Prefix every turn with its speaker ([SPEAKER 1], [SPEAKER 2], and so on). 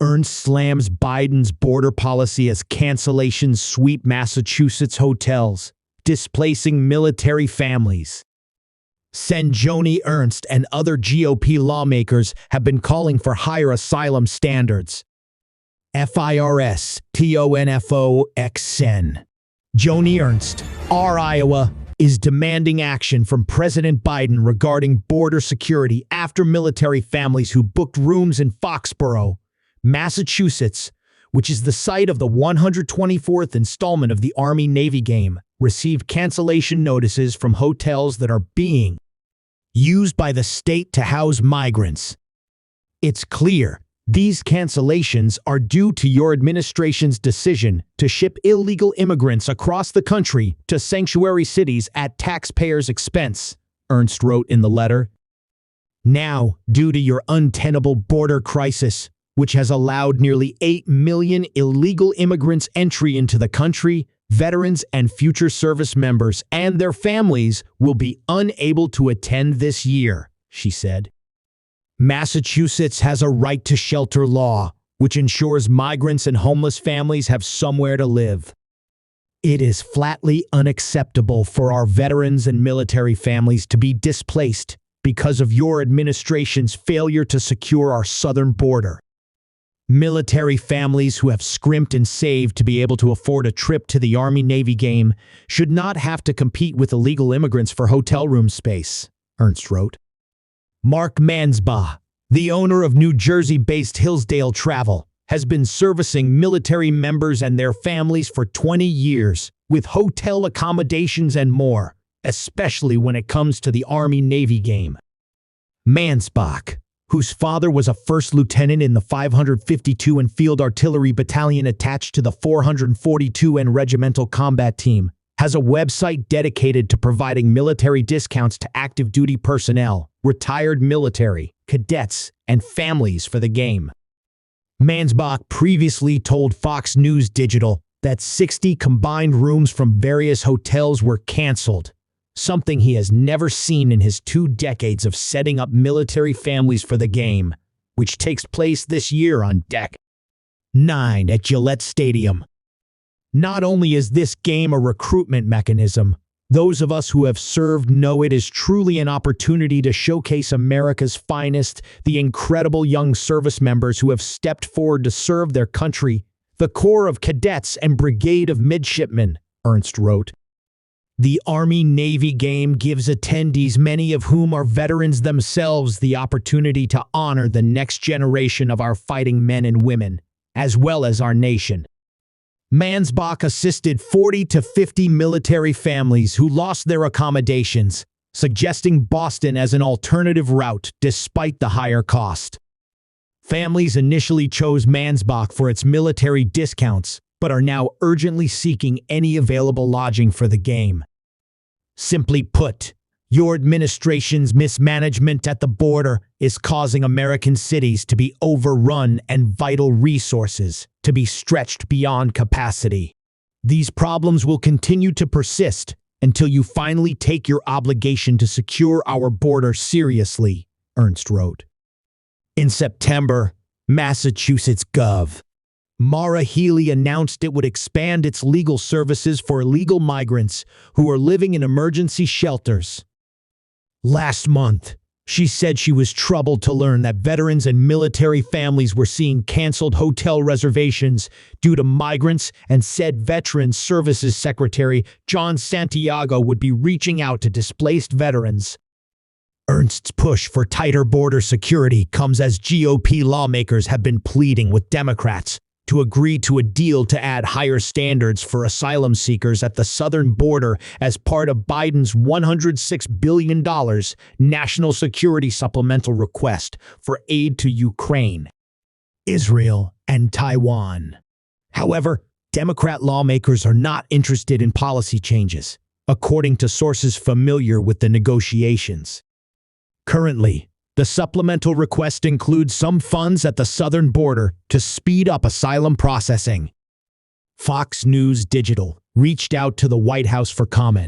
[SPEAKER 1] Ernst slams Biden's border policy as cancellations sweep Massachusetts hotels, displacing military families. Sen Joni Ernst and other GOP lawmakers have been calling for higher asylum standards. FIRS TONFOX Sen Joni Ernst, R. Iowa, is demanding action from President Biden regarding border security after military families who booked rooms in Foxborough, Massachusetts, which is the site of the 124th installment of the Army-Navy game, received cancellation notices from hotels that are being used by the state to house migrants. It's clear these cancellations are due to your administration's decision to ship illegal immigrants across the country to sanctuary cities at taxpayers' expense, Ernst wrote in the letter. Now, due to your untenable border crisis, which has allowed nearly 8 million illegal immigrants entry into the country, veterans and future service members and their families will be unable to attend this year, she said. Massachusetts has a right to shelter law, which ensures migrants and homeless families have somewhere to live. It is flatly unacceptable for our veterans and military families to be displaced because of your administration's failure to secure our southern border. Military families who have scrimped and saved to be able to afford a trip to the Army-Navy game should not have to compete with illegal immigrants for hotel room space, Ernst wrote. Mark Mansbach, the owner of New Jersey-based Hillsdale Travel, has been servicing military members and their families for 20 years with hotel accommodations and more, especially when it comes to the Army-Navy game. Mansbach, whose father was a first lieutenant in the 552 and Field Artillery Battalion attached to the 442 and Regimental Combat Team, has a website dedicated to providing military discounts to active duty personnel, retired military, cadets, and families for the game. Mansbach previously told Fox News Digital that 60 combined rooms from various hotels were canceled, something he has never seen in his 2 decades of setting up military families for the game, which takes place this year on Deck 9 at Gillette Stadium. Not only is this game a recruitment mechanism, those of us who have served know it is truly an opportunity to showcase America's finest, the incredible young service members who have stepped forward to serve their country, the Corps of Cadets and Brigade of Midshipmen, Ernst wrote. The Army-Navy game gives attendees, many of whom are veterans themselves, the opportunity to honor the next generation of our fighting men and women, as well as our nation. Mansbach assisted 40 to 50 military families who lost their accommodations, suggesting Boston as an alternative route despite the higher cost. Families initially chose Mansbach for its military discounts, but are now urgently seeking any available lodging for the game. Simply put, your administration's mismanagement at the border is causing American cities to be overrun and vital resources to be stretched beyond capacity. These problems will continue to persist until you finally take your obligation to secure our border seriously, Ernst wrote. In September, Massachusetts Gov. Maura Healey announced it would expand its legal services for illegal migrants who are living in emergency shelters. Last month, she said she was troubled to learn that veterans and military families were seeing canceled hotel reservations due to migrants, and said Veterans Services Secretary John Santiago would be reaching out to displaced veterans. Ernst's push for tighter border security comes as GOP lawmakers have been pleading with Democrats to agree to a deal to add higher standards for asylum seekers at the southern border as part of Biden's $106 billion national security supplemental request for aid to Ukraine, Israel, and Taiwan. However, Democrat lawmakers are not interested in policy changes, according to sources familiar with the negotiations. Currently, the supplemental request includes some funds at the southern border to speed up asylum processing. Fox News Digital reached out to the White House for comment.